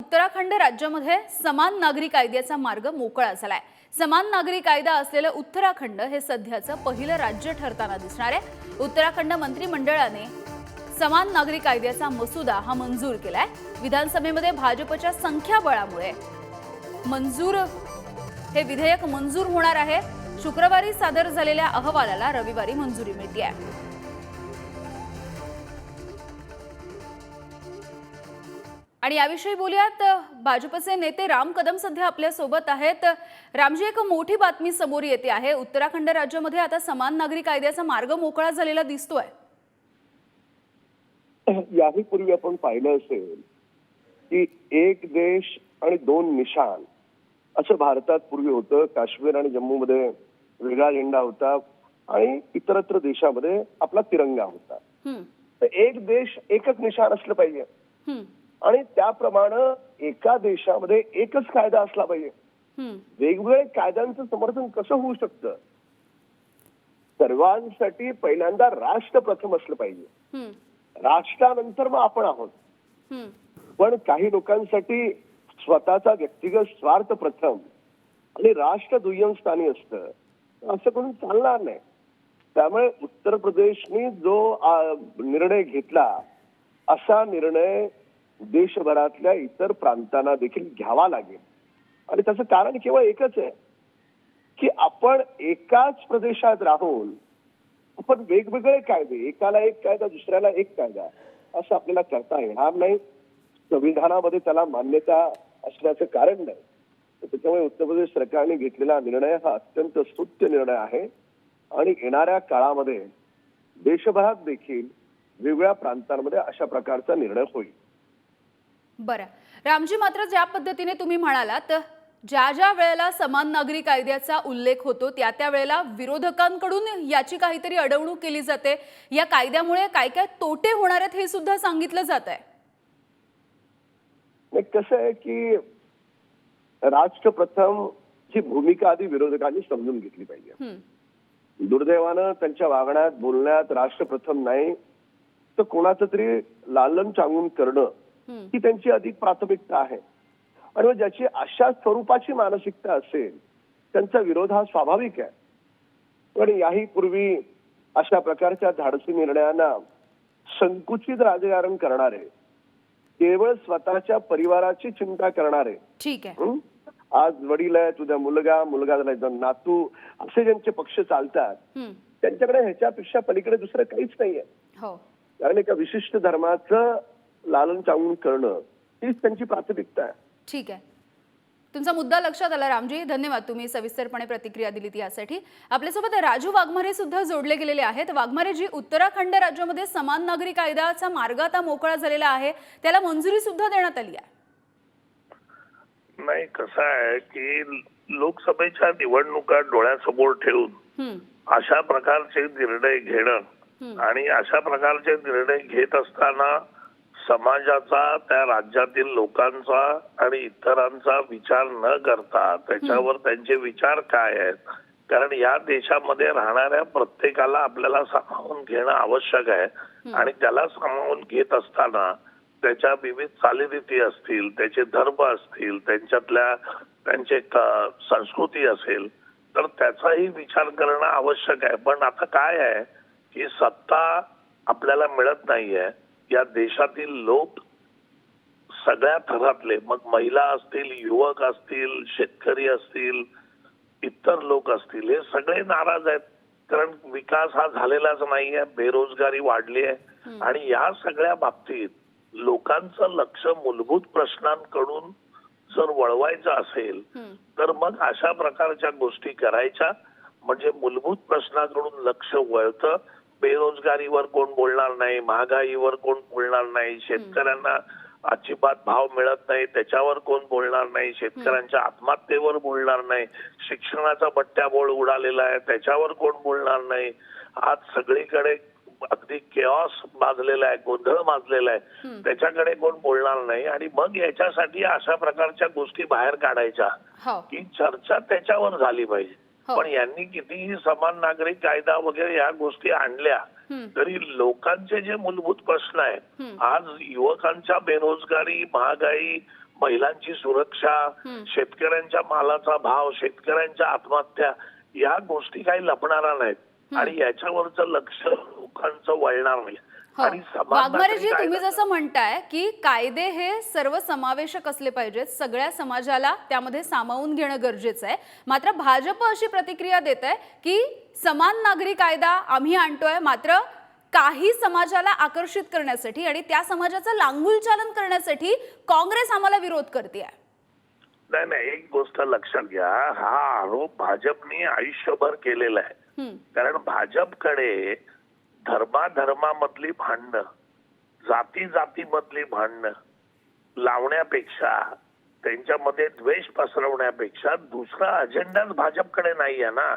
उत्तराखंड राज्यामध्ये समान नागरी कायद्याचा मार्ग मोकळा झालाय। समान नागरी कायदा असलेलं उत्तराखंड हे सध्याचं पहिलं राज्य ठरताना दिसणार आहे। उत्तराखंड मंत्रिमंडळाने समान नागरी कायद्याचा मसुदा हा मंजूर केलाय। विधानसभेमध्ये भाजपच्या संख्याबळामुळे हे विधेयक मंजूर होणार आहे। शुक्रवारी सादर झालेल्या अहवालाला रविवारी मंजुरी मिळते आहे। आणि याविषयी बोलूयात। भाजपचे नेते राम कदम सध्या आपल्या सोबत आहेत। रामजी, एक मोठी बातमी समोर येते आहे। उत्तराखंड राज्यामध्ये आता समान नागरी कायद्याचा मार्ग मोकळा झालेला दिसतोय। याही पूर्वी आपण पाहिलं असेल की एक देश आणि दोन निशाण असं भारतात पूर्वी होतं। काश्मीर आणि जम्मूमध्ये वेगळा झेंडा होता आणि इतरत्र देशामध्ये आपला तिरंगा होता। तर एक देश एकच निशाण असलं पाहिजे आणि त्याप्रमाणे एका देशामध्ये एकच कायदा असला पाहिजे। वेगवेगळ्या कायद्यांचं समर्थन कसं होऊ शकतं? सर्वांसाठी पहिल्यांदा राष्ट्र प्रथम असलं पाहिजे, राष्ट्रानंतर मग आपण आहोत। पण काही लोकांसाठी स्वतःचा व्यक्तिगत स्वार्थ प्रथम आणि राष्ट्र दुय्यम स्थानी असतं, असं करून चालणार नाही। त्यामुळे उत्तर प्रदेशने जो निर्णय घेतला असा निर्णय देशभरातल्या इतर प्रांतांना देखील घ्यावा लागेल। आणि त्याचं कारण केवळ एकच आहे की आपण एकाच प्रदेशात राहून आपण वेगवेगळे कायदे, एकाला एक कायदा दुसऱ्याला एक कायदा असं आपल्याला करता येणार नाही। संविधानामध्ये त्याला मान्यता असण्याचं कारण नाही। त्याच्यामुळे उत्तर प्रदेश सरकारने घेतलेला निर्णय हा अत्यंत स्तुत्य निर्णय आहे आणि येणाऱ्या काळामध्ये देशभरात देखील वेगवेगळ्या प्रांतांमध्ये अशा प्रकारचा निर्णय होईल। बरं रामजी, मात्र ज्या पद्धतीने तुम्ही म्हणालात, ज्या वेळेला समान नागरी कायद्याचा उल्लेख होतो त्या वेळेला विरोधकांकडून याची काहीतरी अडवणूक केली जाते। या कायद्यामुळे काय काय तोटे होणार आहेत हे सुद्धा सांगितलं जात आहे। कसं आहे की राष्ट्र प्रथम ची भूमिका आधी विरोधकांनी समजून घेतली पाहिजे। दुर्दैवानं त्यांच्या वागण्यात बोलण्यात राष्ट्र प्रथम नाही तर कोणाचं तरी लालन चांगून करणं ही त्यांची अधिक प्राथमिकता आहे। आणि ज्याची अशा स्वरूपाची मानसिकता असेल त्यांचा विरोध हा स्वाभाविक आहे। पण याही पूर्वी अशा प्रकारच्या धाडसी निर्णयांना संकुचित राजकारण करणारे, केवळ स्वतःच्या परिवाराची चिंता करणारे, ठीक आहे, आज वडील आहेत उद्या मुलगा, मुलगा झाला नातू, असे ज्यांचे पक्ष चालतात त्यांच्याकडे ह्याच्यापेक्षा पलीकडे दुसरं काहीच नाहीये। कारण एका विशिष्ट धर्माचं लालन चालून करणं हीच त्यांची प्राथमिकता आहे। ठीक आहे, तुमचा मुद्दा लक्षात आला रामजी, धन्यवाद। तुम्ही सविस्तरपणे प्रतिक्रिया दिलीत यासाठी। आपल्यासोबत राजू वाघमारे सुद्धा जोडले गेलेले आहेत। वाघमारे जी, उत्तराखंड राज्यामध्ये समान नागरी कायद्याचा मार्ग आता मोकळा झालेला आहे, त्याला मंजुरी सुद्धा देण्यात आली आहे। नाही, कसं आहे की लोकसभेच्या निवडणुका डोळ्यासमोर ठेवून अशा प्रकारचे निर्णय घेणं आणि अशा प्रकारचे निर्णय घेत असताना समाजाचा, त्या राज्यातील लोकांचा आणि इतरांचा विचार न करता त्याच्यावर त्यांचे विचार काय आहेत, कारण या देशामध्ये राहणाऱ्या प्रत्येकाला आपल्याला सामावून घेणं आवश्यक आहे। आणि त्याला सामावून घेत असताना त्याच्या विविध चालीरीती असतील, त्याचे धर्म असतील, त्यांचे संस्कृती असेल, तर त्याचाही विचार करणं आवश्यक आहे। पण आता काय आहे की सत्ता आपल्याला मिळत नाहीये। या देशातील लोक सगळ्या थरातले, मग महिला असतील, युवक असतील, शेतकरी असतील, इतर लोक असतील, हे सगळे नाराज आहेत। कारण विकास हा झालेलाच नाहीये, बेरोजगारी वाढली आहे आणि या सगळ्या बाबतीत लोकांचं लक्ष मूलभूत प्रश्नांकडून जर वळवायचं असेल तर मग अशा प्रकारच्या गोष्टी करायच्या, म्हणजे मूलभूत प्रश्नाकडून लक्ष वळतं। बेरोजगारीवर कोण बोलणार नाही, महागाईवर कोण बोलणार नाही, शेतकऱ्यांना अजिबात भाव मिळत नाही त्याच्यावर कोण बोलणार नाही, शेतकऱ्यांच्या आत्महत्येवर बोलणार नाही, शिक्षणाचा बट्ट्याबोळ उडालेला आहे त्याच्यावर कोण बोलणार नाही। आज सगळीकडे अगदी केऑस माजलेला आहे, गोंधळ माजलेला आहे, त्याच्याकडे कोण बोलणार नाही। आणि मग याच्यासाठी अशा प्रकारच्या गोष्टी बाहेर काढायच्या की चर्चा त्याच्यावर झाली पाहिजे। पण यांनी कितीही समान नागरिक कायदा वगैरे या गोष्टी आणल्या तरी लोकांचे जे मूलभूत प्रश्न आहेत, आज युवकांच्या बेरोजगारी, महागाई, महिलांची सुरक्षा, शेतकऱ्यांच्या मालाचा भाव, शेतकऱ्यांच्या आत्महत्या, या गोष्टी काही लपणारा नाहीत आणि याच्यावरचं लक्ष लोकांचं वळणार नाही. आणि वाघमारेजी, तुम्ही जसं म्हणताय की कायदे हे सर्व समावेशक असले पाहिजेत, सगळ्या समाजाला त्यामध्ये सामावून घेणं गरजेचं आहे, मात्र भाजप अशी प्रतिक्रिया देत आहे की समान नागरी कायदा आम्ही आणतोय, मात्र काही समाजाला आकर्षित करण्यासाठी आणि त्या समाजाचं लांगुलचालन करण्यासाठी काँग्रेस आम्हाला विरोध करते. नाही नाही, एक गोष्ट लक्षात घ्या, हा आरोप भाजपने आयुष्यभर केलेला आहे. कारण भाजपकडे धर्माधर्मामधली भांडणं, जाती जातीमधली भांडणं लावण्यापेक्षा, त्यांच्यामध्ये द्वेष पसरवण्यापेक्षा दुसरा अजेंडाच भाजपकडे नाही आहे ना.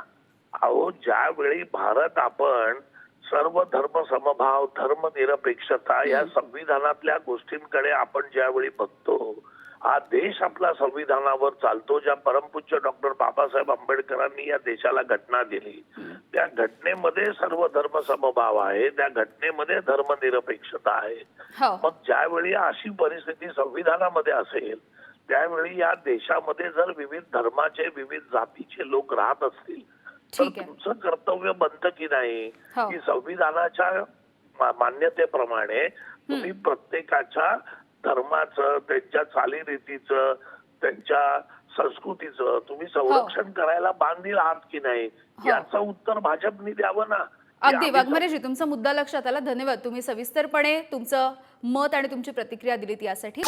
अहो, ज्यावेळी भारत आपण सर्व धर्म समभाव, धर्मनिरपेक्षता या संविधानातल्या गोष्टींकडे आपण ज्यावेळी बघतो, हा देश आपला संविधानावर चालतो. ज्या परमपूज्य डॉक्टर बाबासाहेब आंबेडकरांनी या देशाला घटना दिली, त्या घटनेमध्ये सर्व धर्म समभाव आहे, त्या घटनेमध्ये धर्मनिरपेक्षता आहे. मग ज्यावेळी अशी परिस्थिती संविधानामध्ये असेल, त्यावेळी या देशामध्ये जर विविध धर्माचे, विविध जातीचे लोक राहत असतील, तर तुमचं कर्तव्य बनतं की नाही की संविधानाच्या मान्यतेप्रमाणे तुम्ही प्रत्येकाच्या धर्माचं, त्यांच्या चालीरीतीचं, त्यांच्या संस्कृतीचं तुम्ही संरक्षण करायला बांधील आहात की नाही, याचं उत्तर भाजपने द्यावं ना. अगदी वाघमारेजी, तुमचा मुद्दा लक्षात आला. धन्यवाद. तुम्ही सविस्तरपणे तुमचं मत आणि तुमची प्रतिक्रिया दिलीत यासाठी.